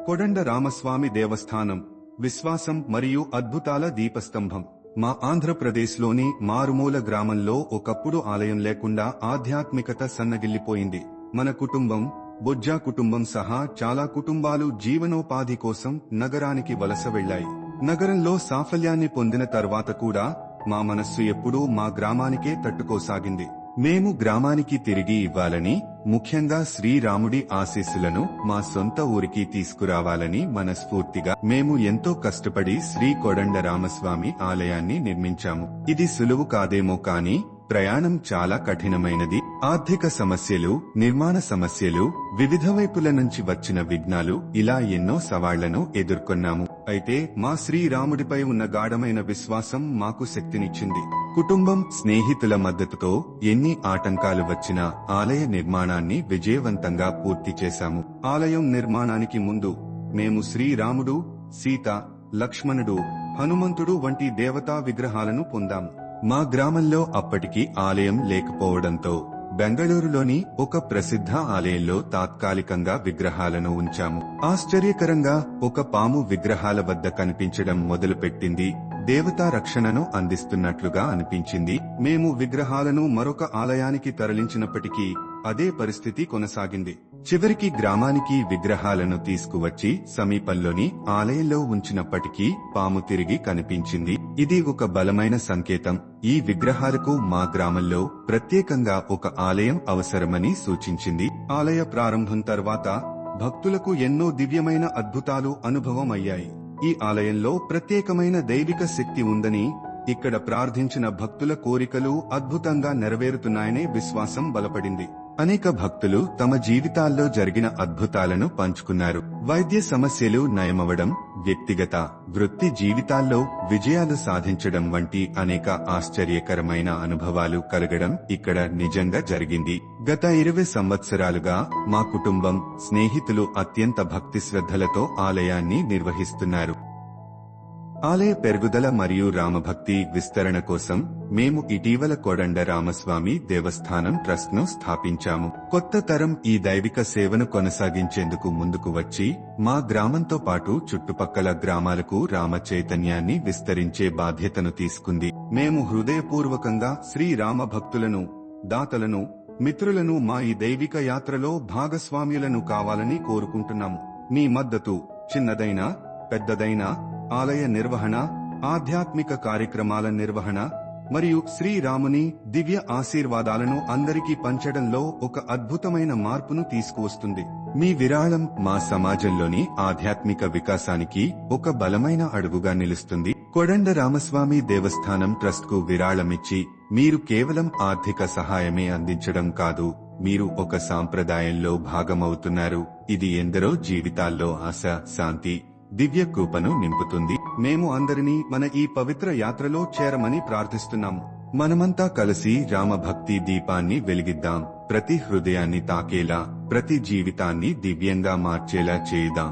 కొడండ రామస్వామి దేవస్థానం విశ్వాసం మరియు అద్భుతాల దీపస్తంభం. మా ఆంధ్రప్రదేశ్లోని మారుమూల గ్రామంలో ఒకప్పుడు ఆలయం లేకుండా ఆధ్యాత్మికత సన్నగిల్లిపోయింది. మన కుటుంబం, బొజ్జా కుటుంబం సహా చాలా కుటుంబాలు జీవనోపాధి కోసం నగరానికి వలస వెళ్లాయి. నగరంలో సాఫల్యాన్ని పొందిన తర్వాత కూడా మా మనస్సు ఎప్పుడూ మా గ్రామానికే తట్టుకోసాగింది. మేము గ్రామానికి తిరిగి ఇవ్వాలని, ముఖ్యంగా శ్రీరాముడి ఆశీస్సులను మా సొంత ఊరికి తీసుకురావాలని మనస్ఫూర్తిగా మేము ఎంతో కష్టపడి శ్రీ కొడండ రామస్వామి ఆలయాన్ని నిర్మించాము. ఇది సులువు కాదేమో కానీ ప్రయాణం చాలా కఠినమైనది. ఆర్థిక సమస్యలు, నిర్మాణ సమస్యలు, వివిధ వైపుల నుంచి వచ్చిన విఘ్నాలు, ఇలా ఎన్నో సవాళ్లను ఎదుర్కొన్నాము. అయితే మా శ్రీరాముడిపై ఉన్న గాఢమైన విశ్వాసం మాకు శక్తినిచ్చింది. కుటుంబం, స్నేహితుల మద్దతుతో ఎన్ని ఆటంకాలు వచ్చినా ఆలయ నిర్మాణాన్ని విజయవంతంగా పూర్తి చేశాము. ఆలయం నిర్మాణానికి ముందు మేము శ్రీరాముడు, సీత, లక్ష్మణుడు, హనుమంతుడు వంటి దేవతా విగ్రహాలను పొందాము. మా గ్రామంలో అప్పటికి ఆలయం లేకపోవడంతో బెంగళూరులోని ఒక ప్రసిద్ధ ఆలయంలో తాత్కాలికంగా విగ్రహాలను ఉంచాము. ఆశ్చర్యకరంగా ఒక పాము విగ్రహాల వద్ద కనిపించడం మొదలుపెట్టింది. దేవతా రక్షణను అందిస్తున్నట్లుగా అనిపించింది. మేము విగ్రహాలను మరొక ఆలయానికి తరలించినప్పటికీ అదే పరిస్థితి కొనసాగింది. చివరికి గ్రామానికి విగ్రహాలను తీసుకువచ్చి సమీపంలోని ఆలయంలో ఉంచినప్పటికీ పాము తిరిగి కనిపించింది. ఇది ఒక బలమైన సంకేతం. ఈ విగ్రహాలకు మా గ్రామంలో ప్రత్యేకంగా ఒక ఆలయం అవసరమని సూచించింది. ఆలయ ప్రారంభం తర్వాత భక్తులకు ఎన్నో దివ్యమైన అద్భుతాలు అనుభవం అయ్యాయి. ఈ ఆలయంలో ప్రత్యేకమైన దైవిక శక్తి ఉందని, ఇక్కడ ప్రార్థించిన భక్తుల కోరికలు అద్భుతంగా నెరవేరుతున్నాయనే విశ్వాసం బలపడింది. అనేక భక్తులు తమ జీవితాల్లో జరిగిన అద్భుతాలను పంచుకున్నారు. వైద్య సమస్యలు నయమవడం, వ్యక్తిగత, వృత్తి జీవితాల్లో విజయాలు సాధించడం వంటి అనేక ఆశ్చర్యకరమైన అనుభవాలు కలగడం ఇక్కడ నిజంగా జరిగింది. గత 20 సంవత్సరాలుగా మా కుటుంబం, స్నేహితులు అత్యంత భక్తి శ్రద్ధలతో ఆలయాన్ని నిర్వహిస్తున్నారు. ఆలయ పెరుగుదల మరియు రామభక్తి విస్తరణ కోసం మేము ఇటీవల కొడండ రామస్వామి దేవస్థానం ట్రస్ట్ ను స్థాపించాము. కొత్త తరం ఈ దైవిక సేవను కొనసాగించేందుకు ముందుకు వచ్చి మా గ్రామంతో పాటు చుట్టుపక్కల గ్రామాలకు రామ చైతన్యాన్ని విస్తరించే బాధ్యతను తీసుకుంది. మేము హృదయపూర్వకంగా శ్రీరామ భక్తులను, దాతలను, మిత్రులను మా ఈ దైవిక యాత్రలో భాగస్వామ్యులను కావాలని కోరుకుంటున్నాము. మీ మద్దతు, చిన్నదైనా పెద్దదైనా, ఆలయ నిర్వహణ, ఆధ్యాత్మిక కార్యక్రమాల నిర్వహణ మరియు శ్రీరాముని దివ్య ఆశీర్వాదాలను అందరికీ పంచడంలో ఒక అద్భుతమైన మార్పును తీసుకువస్తుంది. మీ విరాళం మా సమాజంలోని ఆధ్యాత్మిక వికాసానికి ఒక బలమైన అడుగుగా నిలుస్తుంది. కొడండ రామస్వామి దేవస్థానం ట్రస్ట్ కు విరాళమిచ్చి మీరు కేవలం ఆర్థిక సహాయమే అందించడం కాదు, మీరు ఒక సాంప్రదాయంలో భాగమవుతున్నారు. ఇది ఎందరో జీవితాల్లో ఆశ, శాంతి, దివ్య కృపను నింపుతుంది. మేము అందరినీ మన ఈ పవిత్ర యాత్రలో చేరమని ప్రార్థిస్తున్నాము. మనమంతా కలిసి రామభక్తి దీపాన్ని వెలిగిద్దాం. ప్రతి హృదయాన్ని తాకేలా, ప్రతి జీవితాన్ని దివ్యంగా మార్చేలా చేద్దాం.